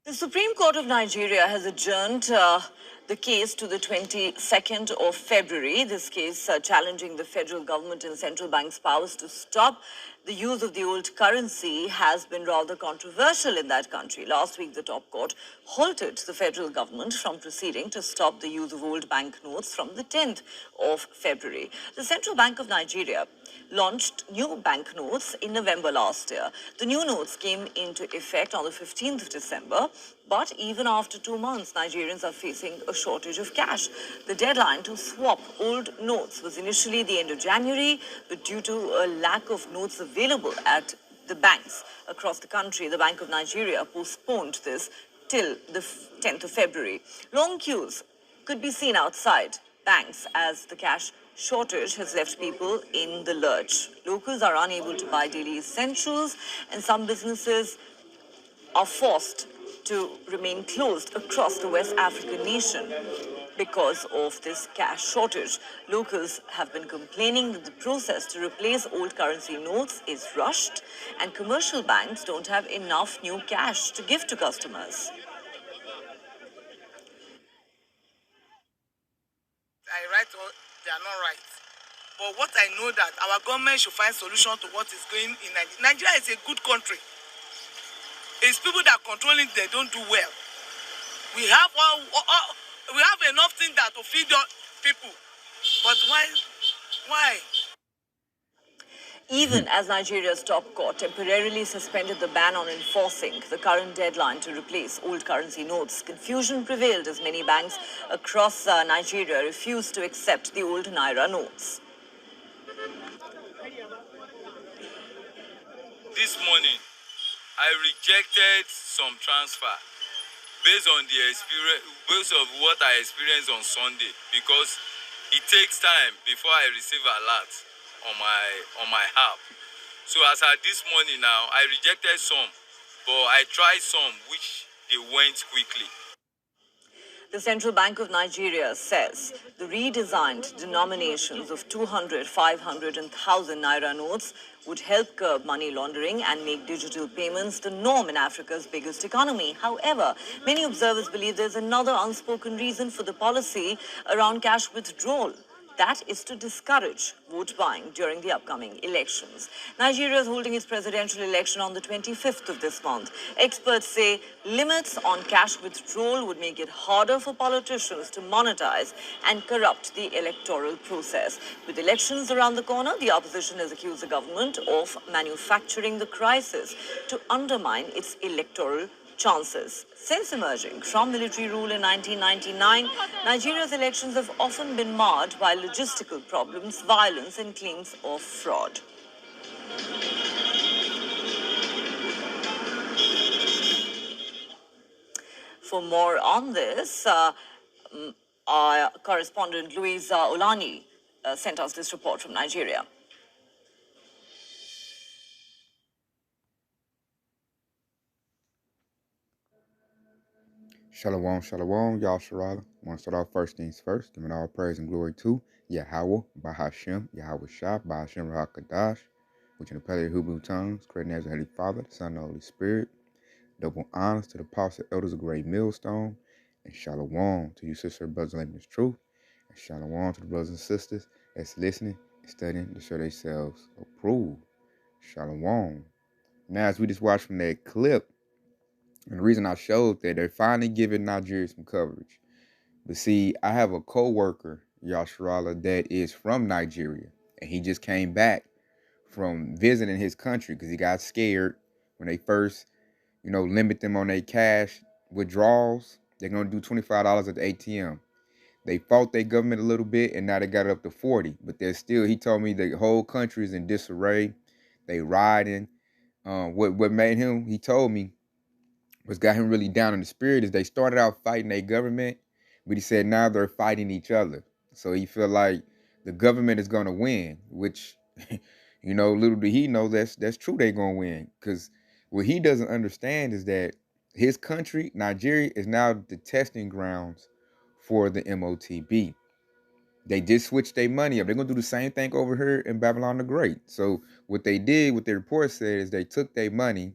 The Supreme Court of Nigeria has adjourned the case to the 22nd of February. This case challenging the federal government and central bank's powers to stop the use of the old currency has been rather controversial in that country. Last week, the top court halted the federal government from proceeding to stop the use of old banknotes from the 10th of February. The Central Bank of Nigeria launched new banknotes in November last year. The new notes came into effect on the 15th of December, but even after 2 months, Nigerians are facing a shortage of cash. The deadline to swap old notes was initially the end of January, but due to a lack of notes available at the banks across the country, the Bank of Nigeria postponed this till the 10th of February. Long queues could be seen outside banks as the cash shortage has left people in the lurch. Locals are unable to buy daily essentials, and some businesses are forced to remain closed across the West African nation because of this cash shortage. Locals have been complaining that the process to replace old currency notes is rushed and commercial banks don't have enough new cash to give to customers. I right or they are not right. But what I know that our government should find solution to what is going in Nigeria. Nigeria is a good country. It's people that are controlling they don't do well. We have we have enough things that to feed the people. But why? Why? Even as Nigeria's top court temporarily suspended the ban on enforcing the current deadline to replace old currency notes, confusion prevailed as many banks across Nigeria refused to accept the old Naira notes. This morning, I rejected some transfer based on what I experienced on Sunday, because it takes time before I receive alert on my app. So as at this morning now, I rejected some, but I tried some which they went quickly. The Central Bank of Nigeria says the redesigned denominations of 200, 500, and 1,000 Naira notes would help curb money laundering and make digital payments the norm in Africa's biggest economy. However, many observers believe there's another unspoken reason for the policy around cash withdrawal. That is to discourage vote buying during the upcoming elections. Nigeria is holding its presidential election on the 25th of this month. Experts say limits on cash withdrawal would make it harder for politicians to monetize and corrupt the electoral process. With elections around the corner, the opposition has accused the government of manufacturing the crisis to undermine its electoral chances. Since emerging from military rule in 1999, Nigeria's elections have often been marred by logistical problems, violence, and claims of fraud. For more on this, our correspondent Louisa Olani sent us this report from Nigeria. Shalom, shalom, Yasharala. I want to start off first things first, giving all praise and glory to Yahweh, Bahashem, Yahweh Shah, Bahashem Rahakadash, which in the Paleo Hebrew tongues, created as the Holy Father, the Son, and the Holy Spirit. Double honors to the apostle elders of Great Millstone, and shalom to you sister and brothers living this truth, and shalom to the brothers and sisters that's listening and studying to show themselves approved. Shalom. Now, as we just watched from that clip, and the reason I showed that, they're finally giving Nigeria some coverage. But see, I have a co-worker, Yasharala, that is from Nigeria. And he just came back from visiting his country because he got scared when they first, limit them on their cash withdrawals. They're going to do $25 at the ATM. They fought their government a little bit, and now they got it up to 40. But they're still, he told me the whole country is in disarray. They rioting. What made him, he told me, what's got him really down in the spirit is they started out fighting their government, but he said now they're fighting each other. So he feel like the government is going to win, which, little did he know that's true, they're going to win. Because what he doesn't understand is that his country, Nigeria, is now the testing grounds for the MOTB. They just switched their money up. They're going to do the same thing over here in Babylon the Great. So what they did, what the report said, is they took their money,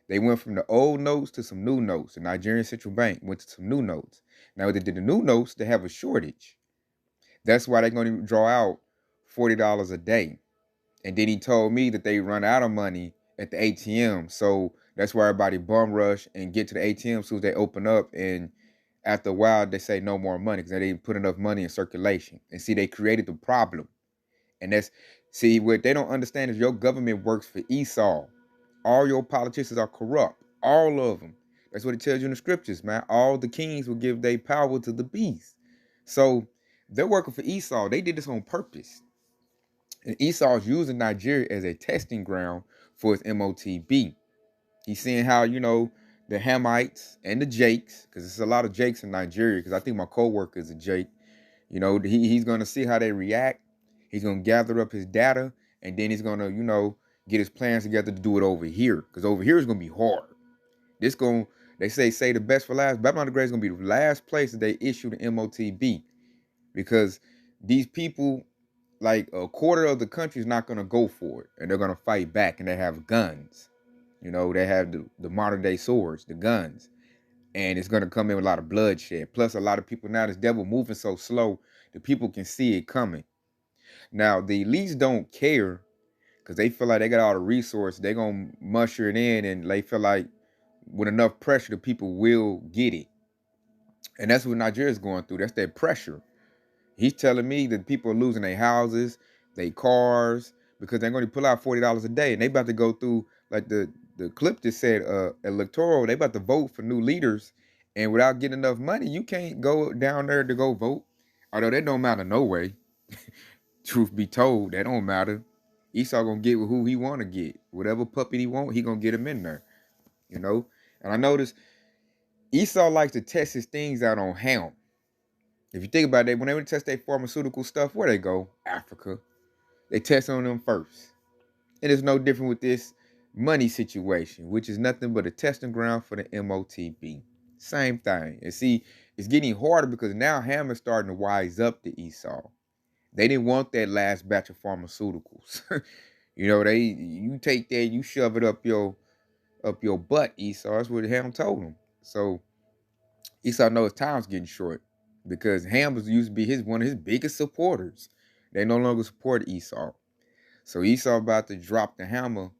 They went from the old notes to some new notes. The Nigerian Central Bank went to some new notes. Now they did the new notes, they have a shortage. That's why they're going to draw out $40 a day. And then he told me that they run out of money at the ATM. So that's why everybody bum rush and get to the ATM as soon as they open up. And after a while, they say no more money because they didn't put enough money in circulation. And see, they created the problem. And see, what they don't understand is your government works for Esau. All your politicians are corrupt. All of them. That's what it tells you in the scriptures, man. All the kings will give their power to the beast. So they're working for Esau. They did this on purpose. And Esau is using Nigeria as a testing ground for his MOTB. He's seeing how, the Hamites and the Jakes, because there's a lot of Jakes in Nigeria, because I think my co-worker is a Jake. He's going to see how they react. He's going to gather up his data, and then he's going to, get his plans together to do it over here, because over here is going to be hard. They say the best for last. Babylon the Great is going to be the last place that they issue the MOTB, because these people, like a quarter of the country is not going to go for it, and they're going to fight back, and they have guns. They have the modern day swords, the guns, and it's going to come in with a lot of bloodshed. Plus, a lot of people now, this devil moving so slow, the people can see it coming. Now, the elites don't care because they feel like they got all the resources. They're going to musher it in, and they feel like with enough pressure, the people will get it. And that's what Nigeria's going through. That's that pressure. He's telling me that people are losing their houses, their cars, because they're going to pull out $40 a day. And they about to go through, like the clip that said electoral, they about to vote for new leaders. And without getting enough money, you can't go down there to go vote. Although that don't matter no way. Truth be told, that don't matter. Esau going to get who he want to get. Whatever puppet he want, he going to get him in there. And I noticed Esau likes to test his things out on Ham. If you think about it, when they would test their pharmaceutical stuff, where they go? Africa. They test on them first. And it's no different with this money situation, which is nothing but a testing ground for the MOTB. Same thing. And see, it's getting harder because now Ham is starting to wise up to Esau. They didn't want that last batch of pharmaceuticals. You take that, you shove it up your butt, Esau. That's what Ham told him. So Esau knows time's getting short because Ham was used to be one of his biggest supporters. They no longer support Esau. So Esau about to drop the hammer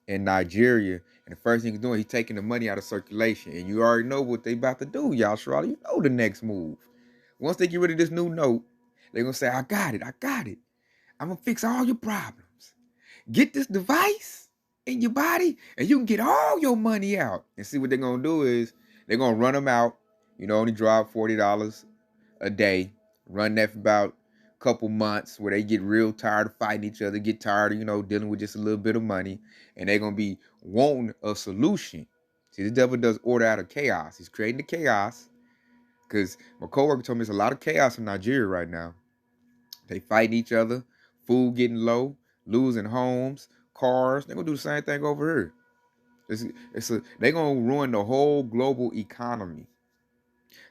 in Nigeria. And the first thing he's doing, he's taking the money out of circulation. And you already know what they about to do, y'all. Sherrod, you know the next move. Once they get rid of this new note, they're going to say, I got it. I'm going to fix all your problems. Get this device in your body and you can get all your money out. And see what they're going to do is they're going to run them out. Only drop $40 a day. Run that for about a couple months where they get real tired of fighting each other, get tired of, dealing with just a little bit of money. And they're going to be wanting a solution. See, the devil does order out of chaos. He's creating the chaos because my coworker told me there's a lot of chaos in Nigeria right now. They fighting each other, food getting low, losing homes, cars. They're going to do the same thing over here. They're going to ruin the whole global economy.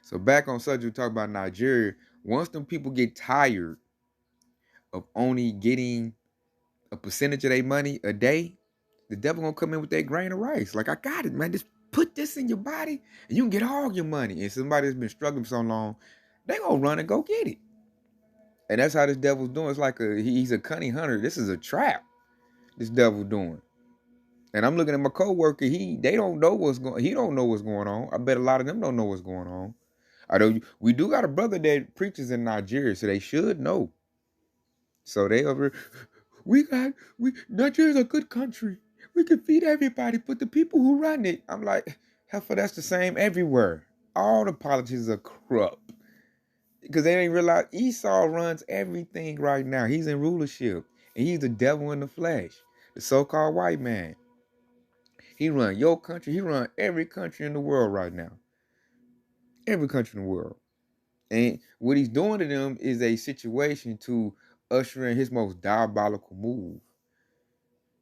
So back on subject, we talk about Nigeria. Once them people get tired of only getting a percentage of their money a day, the devil going to come in with that grain of rice. Like, I got it, man. Just put this in your body and you can get all your money. And somebody that's been struggling for so long, they going to run and go get it. And that's how this devil's doing. It's like he's a cunning hunter. This is a trap this devil doing. And I'm looking at my coworker. He don't know what's going on. I bet a lot of them don't know what's going on. Although we do got a brother that preaches in Nigeria, so they should know. So they Nigeria's a good country. We can feed everybody, but the people who run it, I'm like, heifer, that's the same everywhere. All the politicians are corrupt. Because they ain't realize Esau runs everything right now. He's in rulership. And he's the devil in the flesh. The so-called white man. He run your country. He run every country in the world right now. Every country in the world. And what he's doing to them is a situation to usher in his most diabolical move,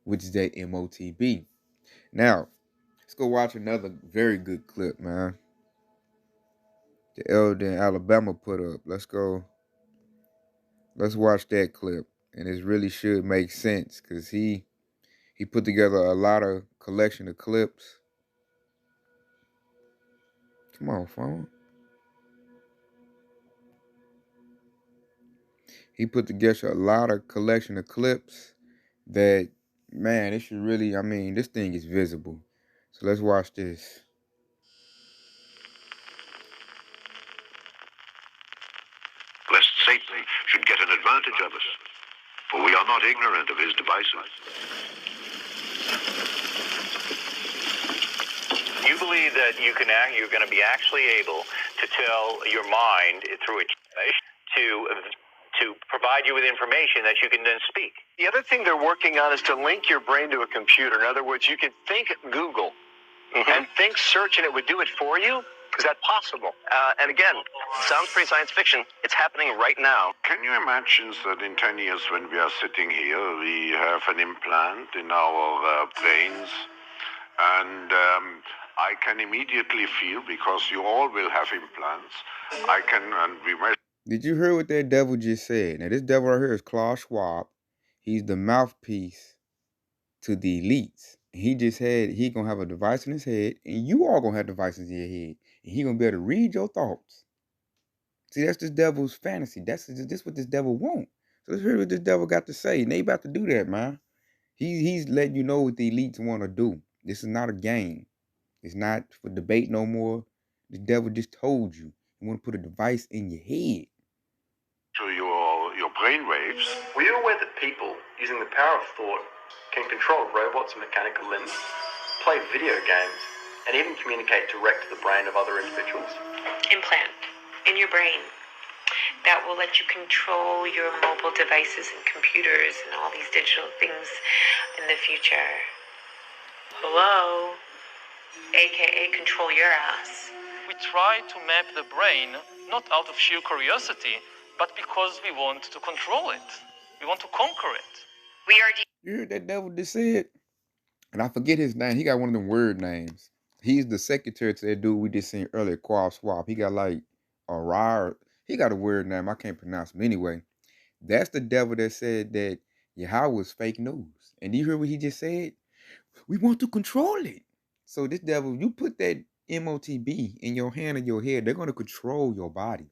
which is that MOTB. Now, let's go watch another very good clip, man. The elder in Alabama put up. Let's watch that clip. And it really should make sense because he put together a lot of collection of clips Come on, phone. He put together a lot of collection of clips that, man, it should really, I mean, this thing is visible. So let's watch this. Lest Satan should get an advantage of us, for we are not ignorant of his devices. You believe that you're going to be actually able to tell your mind through a to provide you with information that you can then speak. The other thing they're working on is to link your brain to a computer. In other words, you could think Google and think search and it would do it for you. Is that possible? And again, sounds pretty science fiction. It's happening right now. Can you imagine that in 10 years when we are sitting here, we have an implant in our brains, and I can immediately feel, because you all will have implants, I can, and we measure. Did you hear what that devil just said? Now, this devil right here is Klaus Schwab. He's the mouthpiece to the elites. He just said he gonna have a device in his head, and you all gonna have devices in your head, and he gonna be able to read your thoughts. See, that's this devil's fantasy. This what this devil want. So let's hear what this devil got to say. And they about to do that, man. He's letting you know what the elites want to do. This is not a game. It's not for debate no more. The devil just told you. He want to put a device in your head. To your brain waves. Were you aware that people, using the power of thought, can control robots and mechanical limbs, play video games, and even communicate direct to the brain of other individuals? Implant in your brain that will let you control your mobile devices and computers and all these digital things in the future. Hello? AKA control your ass. We try to map the brain, not out of sheer curiosity, but because we want to control it. We want to conquer it. We are... You heard that devil just said? And I forget his name. He got one of them word names. He's the secretary to that dude we just seen earlier, Klaus Schwab. He got like a rar. He got a weird name. I can't pronounce him anyway. That's the devil that said that Yahweh was fake news. And do you hear what he just said? We want to control it. So this devil, you put that MOTB in your hand and your head, they're going to control your body.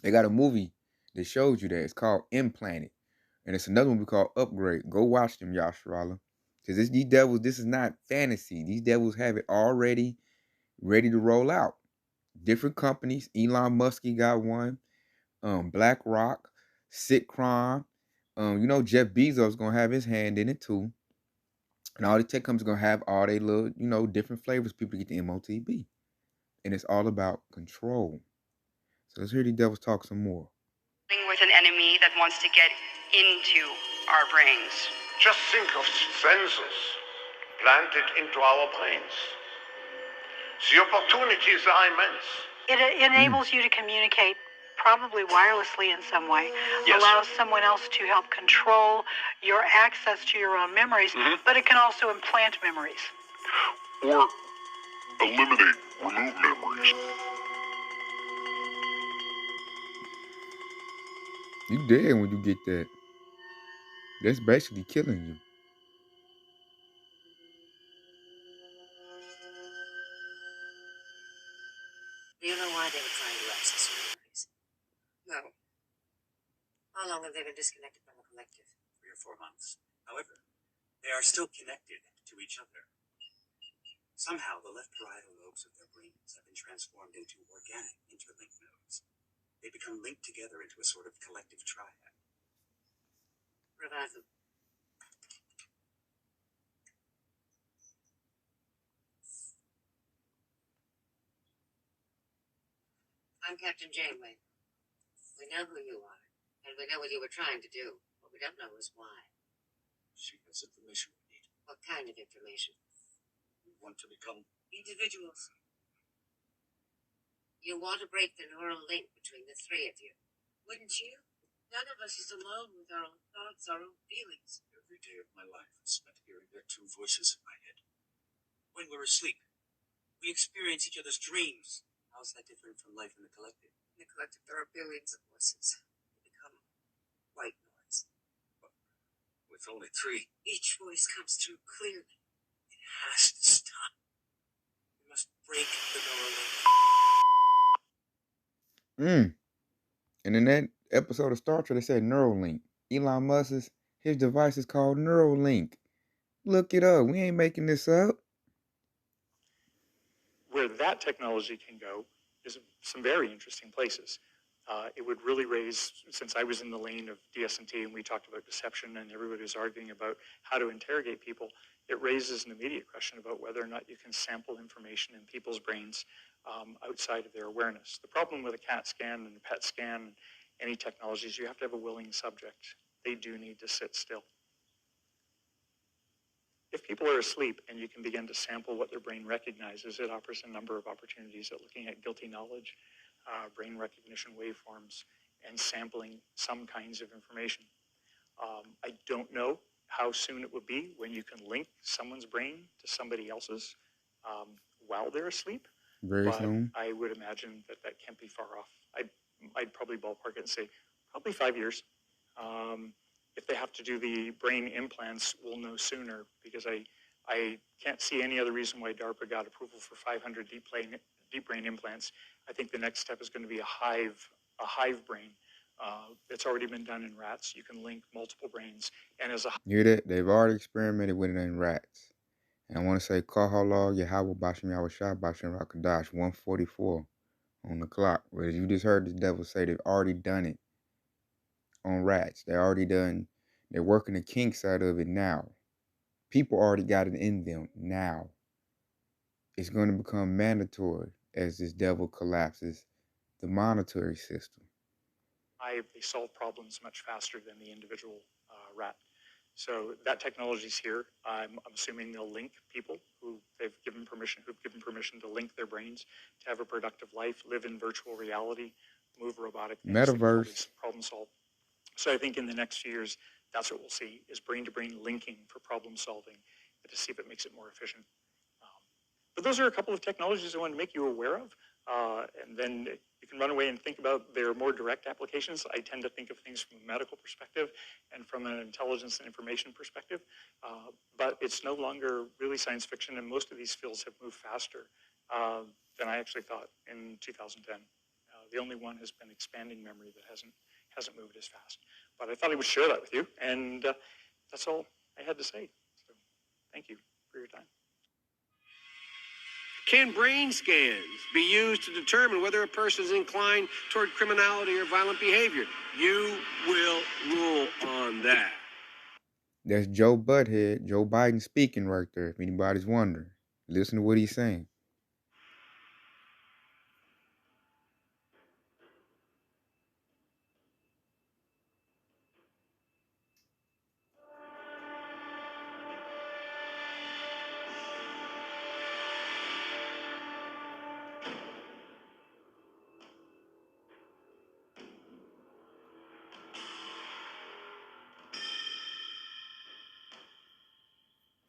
They got a movie that shows you that. It's called Implanted. And it's another movie called Upgrade. Go watch them, Yasharala. Because these devils, this is not fantasy. These devils have it already ready to roll out. Different companies. Elon Musk got one. BlackRock, Sitcom. Jeff Bezos going to have his hand in it too. And all the tech companies going to have all they little, different flavors people to get the MOTB. And it's all about control. So let's hear these devils talk some more. With an enemy that wants to get into our brains. Just think of sensors planted into our brains. The opportunities are immense. It enables you to communicate probably wirelessly in some way. Yes. Allows someone else to help control your access to your own memories, but it can also implant memories. Or remove memories. You dead when you get that. That's basically killing you. Do you know why they were trying to access your memories? No. How long have they been disconnected from the collective? 3 or 4 months. However, they are still connected to each other. Somehow, the left parietal lobes of their brains have been transformed into organic interlinked nodes. They become linked together into a sort of collective triad. Revive them. I'm Captain Janeway. We know who you are, and we know what you were trying to do. What we don't know is why. She has information we need. What kind of information? We want to become individuals. You want to break the neural link between the three of you. Wouldn't you? None of us is alone with our own thoughts, our own feelings. Every day of my life is spent hearing their two voices in my head. When we're asleep, we experience each other's dreams. How's that different from life in the collective? In the collective, there are billions of voices. They become white noise. But with only 3. Each voice comes through clearly. It has to stop. must break the Neuralink. And in that episode of Star Trek, they said Neuralink. Elon Musk's his device is called Neuralink. Look it up. We ain't making this up. Where that technology can go is some very interesting places. It would really raise, since I was in the lane of DS&T and we talked about deception and everybody was arguing about how to interrogate people, it raises an immediate question about whether or not you can sample information in people's brains outside of their awareness. The problem with a CAT scan and a PET scan and any technology is you have to have a willing subject. They do need to sit still. If people are asleep and you can begin to sample what their brain recognizes, it offers a number of opportunities at looking at guilty knowledge, brain recognition waveforms, and sampling some kinds of information. I don't know how soon it would be when you can link someone's brain to somebody else's while they're asleep. Very soon. I would imagine that that can't be far off. I'd probably ballpark it and say probably 5 years. If they have to do the brain implants, we'll know sooner, because I can't see any other reason why DARPA got approval for 500 deep brain implants. I think the next step is going to be a hive brain. It's already been done in rats. You can link multiple brains, and as a You hear that? They've already experimented with it in rats. And I want to say Kahala Yahweh Bashim Yahweh Bashim Rakadash 144 on the clock. Whereas you just heard the devil say they've already done it on rats. They're working the kinks out of it now. People already got it in them now. It's going to become mandatory as this devil collapses the monetary system. They solve problems much faster than the individual rat. So that technology's here. I'm assuming they'll link people who've given permission to link their brains to have a productive life, live in virtual reality, move robotic things, Metaverse. problem solve. So I think in the next few years, that's what we'll see, is brain-to-brain linking for problem solving, and to see if it makes it more efficient. But those are a couple of technologies I want to make you aware of. And then you can run away and think about their more direct applications. I tend to think of things from a medical perspective and from an intelligence and information perspective. But it's no longer really science fiction, and most of these fields have moved faster than I actually thought in 2010. The only one has been expanding memory that hasn't moved as fast. But I thought I would share that with you, and that's all I had to say. So thank you for your time. Can brain scans be used to determine whether a person is inclined toward criminality or violent behavior? You will rule on that. That's Joe Butthead, Joe Biden speaking right there, if anybody's wondering. Listen to what he's saying.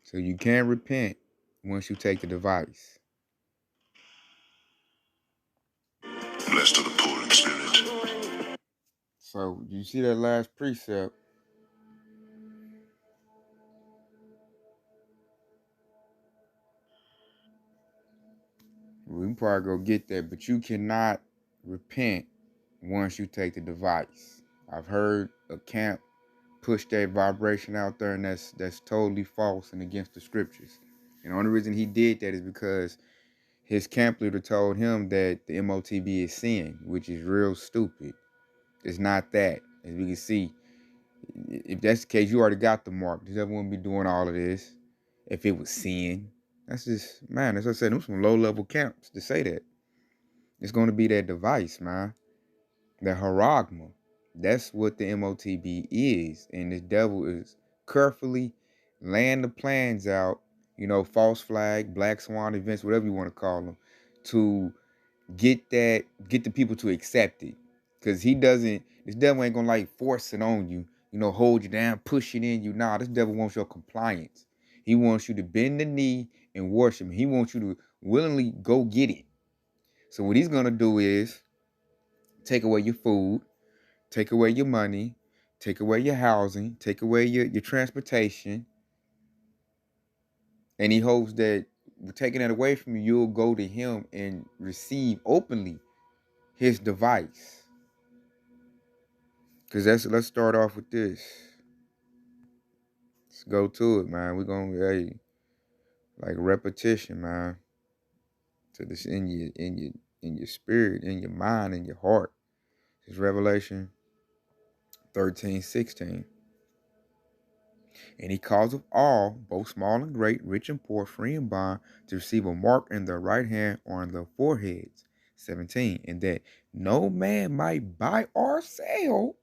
So you can't repent once you take the device. Blessed are the poor in spirit. So you see that last precept. We can probably go get that, but you cannot repent once you take the device. I've heard a camp push that vibration out there, and that's totally false and against the scriptures. And the only reason he did that is because his camp leader told him that the MOTB is sin, which is real stupid. It's not that. As we can see, if that's the case, you already got the mark. The devil wouldn't be doing all of this if it was sin. That's just, man, as I said, them some low-level camps to say that. It's going to be that device, man. The haragma. That's what the MOTB is. And this devil is carefully laying the plans out, false flag, black swan events, whatever you want to call them, to get the people to accept it. Because this devil ain't going to force it on you, hold you down, push it in you. Nah, this devil wants your compliance. He wants you to bend the knee and worship him. He wants you to willingly go get it. So what he's going to do is take away your food, take away your money, take away your housing, take away your transportation. And he hopes that taking that away from you, you'll go to him and receive openly his device. Cause let's start off with this. Let's go to it, man. We're gonna like repetition, man. To this in your spirit, in your mind, in your heart. It's Revelation 13:16. And he causeth all, both small and great, rich and poor, free and bond, to receive a mark in their right hand or on their foreheads. 17. And that no man might buy or sell.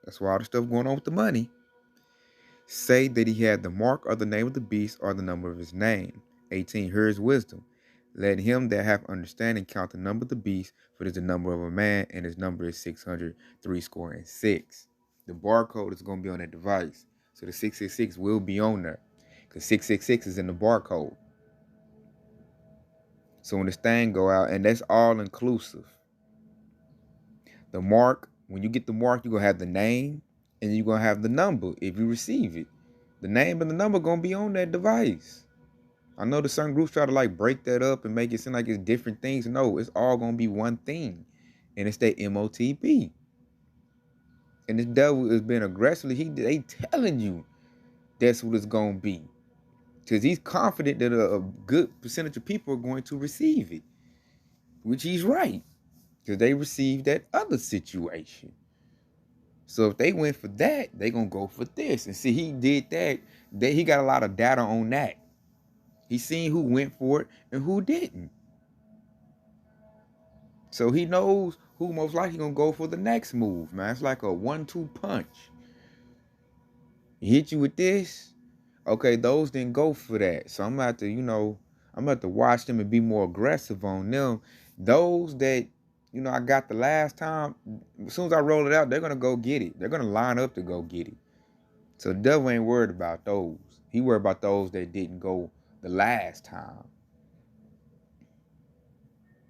That's why all the stuff going on with the money. Say that he had the mark or the name of the beast or the number of his name. 18. Here is wisdom. Let him that hath understanding count the number of the beast, for it is the number of a man, and his number is 666. The barcode is going to be on that device. So the 666 will be on there. Because 666 is in the barcode. So when this thing go out, and that's all inclusive. The mark, when you get the mark, you're going to have the name, and you're going to have the number if you receive it. The name and the number going to be on that device. I know that some groups try to like break that up and make it seem like it's different things. No, it's all going to be one thing. And it's that MOTB. And this devil has been aggressively, they telling you that's what it's going to be. Because he's confident that a good percentage of people are going to receive it. Which he's right. Because they received that other situation. So if they went for that, they're going to go for this. And see, he did that. He got a lot of data on that. He seen who went for it and who didn't. So he knows who most likely going to go for the next move, man. It's like a 1-2 punch. He hit you with this. Okay, those didn't go for that. So I'm about to, I'm about to watch them and be more aggressive on them. Those that, I got the last time, as soon as I roll it out, they're going to go get it. They're going to line up to go get it. So the devil ain't worried about those. He worried about those that didn't go the last time.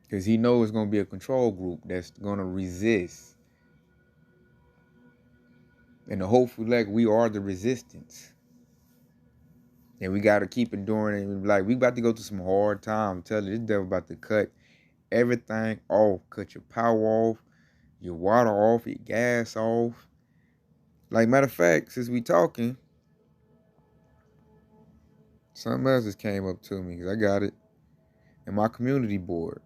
Because he knows it's going to be a control group that's going to resist. And hopefully, like, we are the resistance. And we got to keep enduring it. Like, we about to go through some hard times. I'm telling you, this devil about to cut everything off. Cut your power off, your water off, your gas off. Like, matter of fact, since we talking, something else just came up to me because I got it in my community board.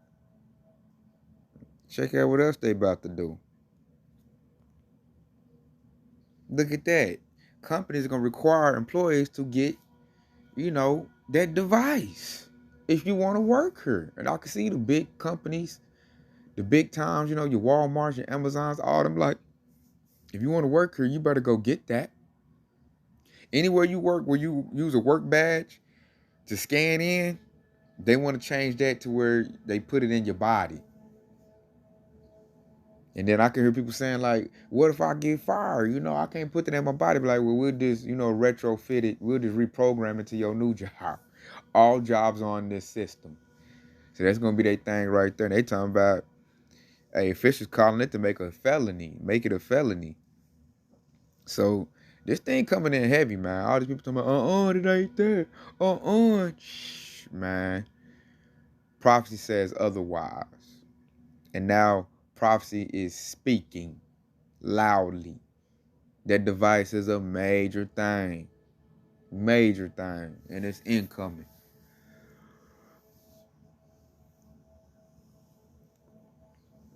Check out what else they about to do. Look at that. Companies are going to require employees to get, that device if you want to work here. And I can see the big companies, the big times, your Walmarts, your Amazons, all them, like, if you want to work here, you better go get that. Anywhere you work where you use a work badge to scan in, they want to change that to where they put it in your body. And then I can hear people saying, like, what if I get fired? I can't put that in my body. But like, well, we'll just, retrofit it. We'll just reprogram it to your new job. All jobs on this system. So that's going to be their thing right there. And they talking about, hey, officials calling it to make a felony. Make it a felony. So this thing coming in heavy, man. All these people talking about, it ain't that. Shh, man. Prophecy says otherwise. And now prophecy is speaking loudly. That device is a major thing. Major thing. And it's incoming.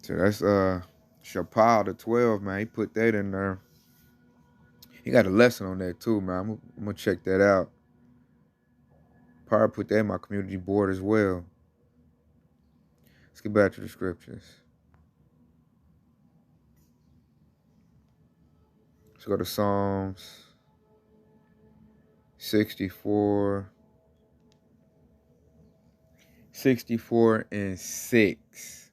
So that's Chapal the 12, man. He put that in there. He got a lesson on that too, man. I'm gonna check that out. Probably put that in my community board as well. Let's get back to the scriptures. Let's go to Psalms 64 and 6.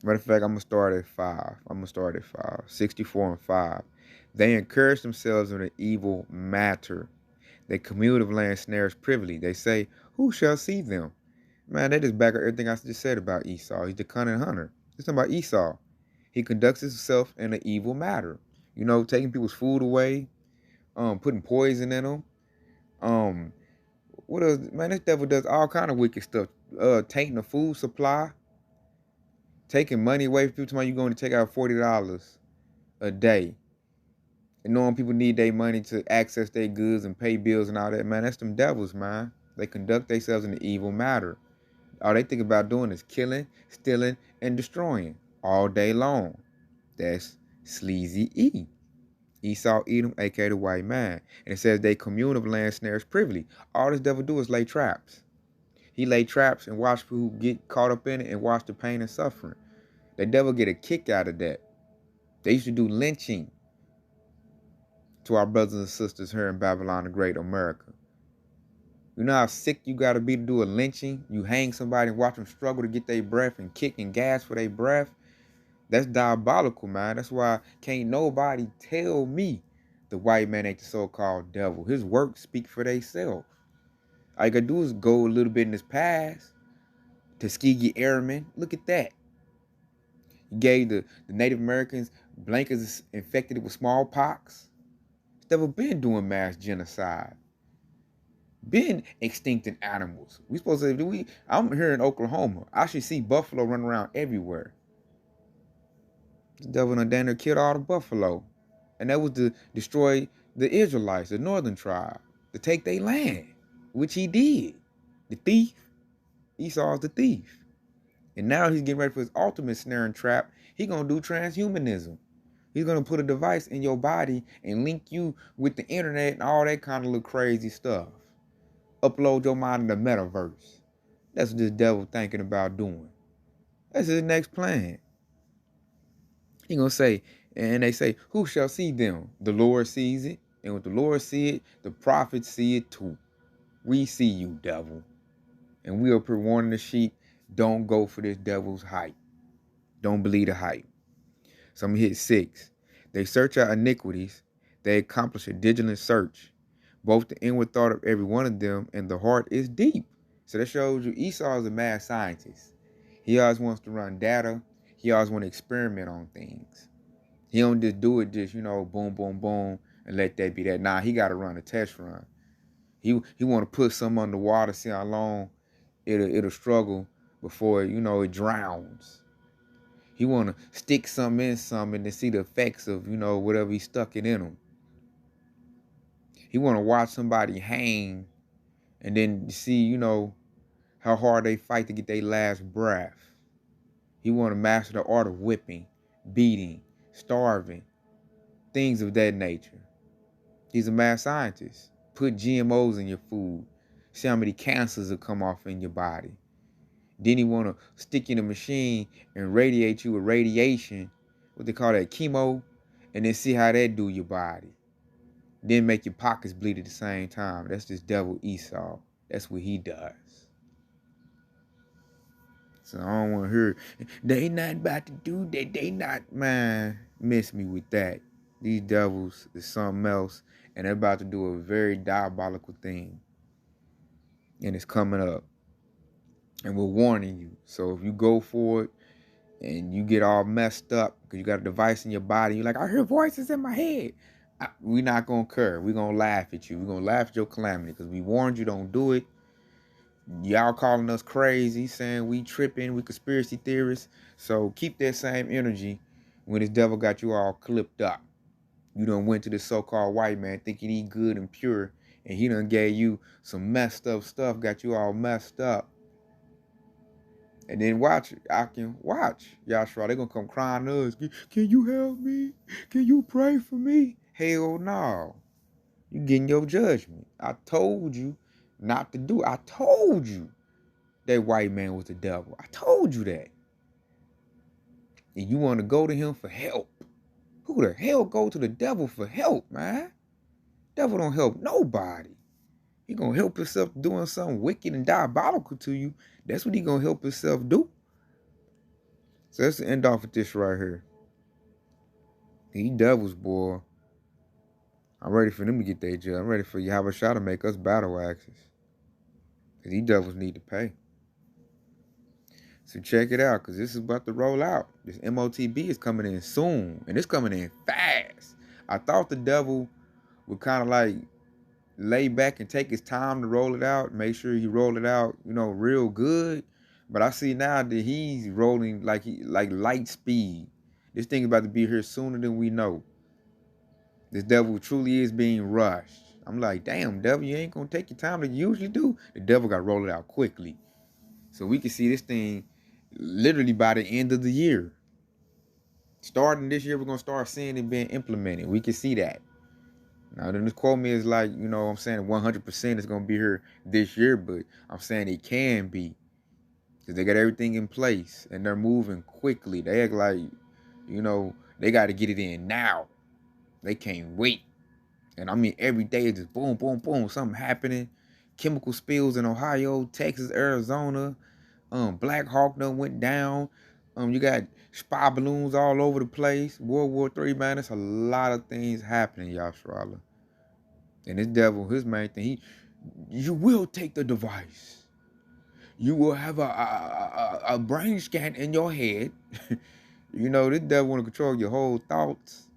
Matter of fact, I'm going to start at 5. 64 and 5. They encourage themselves in an evil matter. They commune of land snares privily. They say, who shall see them? Man, that is back on everything I just said about Esau. He's the cunning hunter. It's talking about Esau. He conducts himself in an evil matter. Taking people's food away, putting poison in them, What else? Man, this devil does all kind of wicked stuff. Tainting the food supply, taking money away from people. Tomorrow you going to take out $40 a day, and knowing people need their money to access their goods and pay bills and all that. Man, that's them devils, man. They conduct themselves in the evil matter. All they think about doing is killing, stealing, and destroying all day long. That's sleazy E. Esau, Edom, aka the white man. And it says they commune of land snares privily. All this devil do is lay traps. He lay traps and watch people get caught up in it and watch the pain and suffering. The devil get a kick out of that. They used to do lynching to our brothers and sisters here in Babylon the Great, America. You know how sick you got to be to do a lynching? You hang somebody and watch them struggle to get their breath and kick and gas for their breath. That's diabolical, man. That's why can't nobody tell me the white man ain't the so-called devil. His works speak for themselves. All you gotta do is go a little bit in his past. Tuskegee Airmen, look at that. He gave the Native Americans blankets infected with smallpox. This devil been doing mass genocide. Been extincting animals. We supposed to I'm here in Oklahoma. I should see buffalo running around everywhere. The devil done down there killed all the buffalo. And that was to destroy the Israelites, the northern tribe, to take their land, which he did. The thief, Esau's the thief. And now he's getting ready for his ultimate snare and trap. He's going to do transhumanism. He's going to put a device in your body and link you with the internet and all that kind of little crazy stuff. Upload your mind in the metaverse. That's what this devil thinking about doing. That's his next plan. He gonna say, and they say, who shall see them? The Lord sees it. And when the Lord see it, the prophets see it too. We see you, devil. And we are warning the sheep, don't go for this devil's hype. Don't believe the hype. So I'm gonna hit 6. They search out iniquities. They accomplish a diligent search. Both the inward thought of every one of them and the heart is deep. So that shows you Esau is a mad scientist. He always wants to run data. He always want to experiment on things. He don't just do it just, boom, boom, boom, and let that be that. Nah, he got to run a test run. He want to put something underwater, see how long it'll struggle before, it drowns. He want to stick something in something and see the effects of, whatever he stuck it in him. He want to watch somebody hang and then see, how hard they fight to get their last breath. He want to master the art of whipping, beating, starving, things of that nature. He's a mad scientist. Put GMOs in your food. See how many cancers will come off in your body. Then he want to stick you in a machine and radiate you with radiation, what they call that, chemo, and then see how that do your body. Then make your pockets bleed at the same time. That's this devil Esau. That's what he does. So I don't want to hear, they not about to do that. They not, man, miss me with that. These devils is something else, and they're about to do a very diabolical thing. And it's coming up. And we're warning you. So if you go for it and you get all messed up because you got a device in your body, you're like, I hear voices in my head. We're not going to care. We're going to laugh at you. We're going to laugh at your calamity because we warned you, don't do it. Y'all calling us crazy, saying we tripping, we conspiracy theorists. So keep that same energy when this devil got you all clipped up. You done went to this so-called white man thinking he good and pure, and he done gave you some messed up stuff, got you all messed up. And then watch, Yashua, they gonna come crying to us. Can you help me? Can you pray for me? Hell no. You getting your judgment. I told you not to do it. I told you that white man was the devil. I told you that. And you want to go to him for help. Who the hell go to the devil for help, man? Devil don't help nobody. He gonna help himself doing something wicked and diabolical to you. That's what he gonna help himself do. So let's end off with this right here. These devils, boy. I'm ready for them to get their judge. I'm ready for Yahweh Shah to make us battle axes. Because these devils need to pay. So check it out, because this is about to roll out. This MOTB is coming in soon. And it's coming in fast. I thought the devil would kind of like lay back and take his time to roll it out. Make sure he roll it out, you know, real good. But I see now that he's rolling like light speed. This thing about to be here sooner than we know. This devil truly is being rushed. I'm like, damn, devil, you ain't gonna take your time that you usually do. The devil got to roll it out quickly. So we can see this thing literally by the end of the year. Starting this year, we're gonna start seeing it being implemented. We can see that. Now, then this quote me is like, you know, I'm saying 100% is gonna be here this year, but I'm saying it can be because they got everything in place and they're moving quickly. They act like, you know, they got to get it in now. They can't wait. And I mean, every day it's just boom, boom, boom, something happening. Chemical spills in Ohio, Texas, Arizona. Black Hawk done went down. You got spy balloons all over the place. World War III, man. There's a lot of things happening, Yashrala. And this devil, his main thing, you will take the device. You will have a brain scan in your head. You know, this devil want to control your whole thoughts.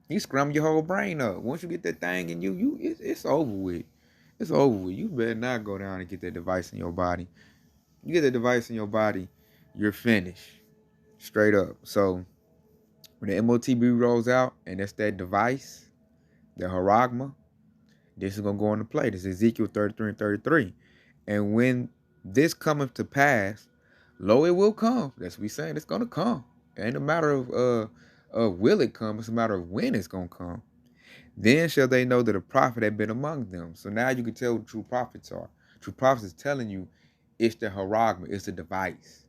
He scrum your whole brain up. Once you get that thing in you, it's over with. It's over with. You better not go down and get that device in your body. You get that device in your body, you're finished. Straight up. So when the MOTB rolls out and that's that device, the Haragma, this is going to go into play. This is Ezekiel 33 and 33. And when this cometh to pass, lo, it will come. That's what we saying. It's going to come. It ain't a matter of will it come. It's a matter of when it's going to come. Then shall they know that a prophet had been among them. So now you can tell what true prophets are. True prophets is telling you it's the Haragma. It's the device.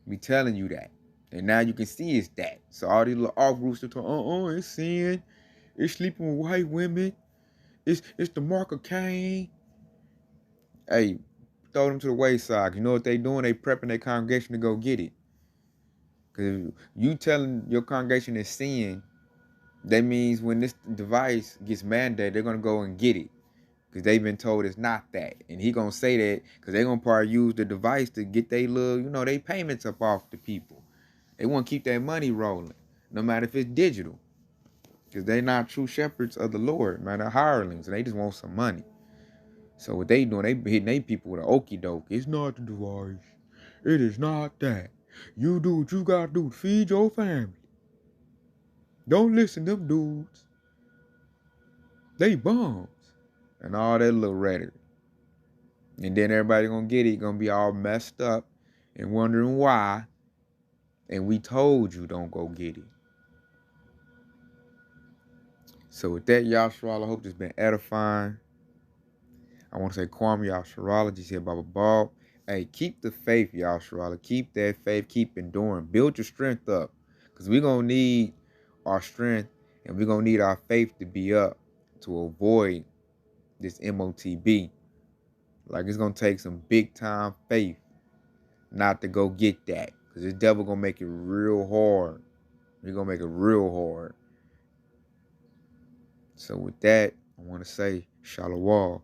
We telling you that. And now you can see it's that. So all these little off groups are talking, it's sin. It's sleeping with white women. It's the mark of Cain. Hey, throw them to the wayside. You know what they doing? They prepping their congregation to go get it. Because you telling your congregation it's sin, that means when this device gets mandated, they're going to go and get it. Because they've been told it's not that. And he going to say that because they're going to probably use the device to get their little, you know, they payments up off the people. They want to keep that money rolling, no matter if it's digital. Because they're not true shepherds of the Lord, man. They're hirelings, and they just want some money. So what they doing, they hitting they people with an okie doke. It's not the device. It is not that. You do what you got to do to feed your family. Don't listen to them dudes. They bums. And all that little rhetoric. And then everybody gonna get it, gonna be all messed up and wondering why. And we told you don't go get it. So with that, Yashral, I hope this has been edifying. I want to say Kwame Yashral, just here Baba Bob. Hey, keep the faith, Yashral. Keep that faith, keep enduring. Build your strength up. Because we're gonna need our strength and we're gonna need our faith to be up to avoid this MOTB. Like it's gonna take some big time faith not to go get that. Because this devil gonna make it real hard. He's gonna make it real hard. So with that, I want to say Shalom.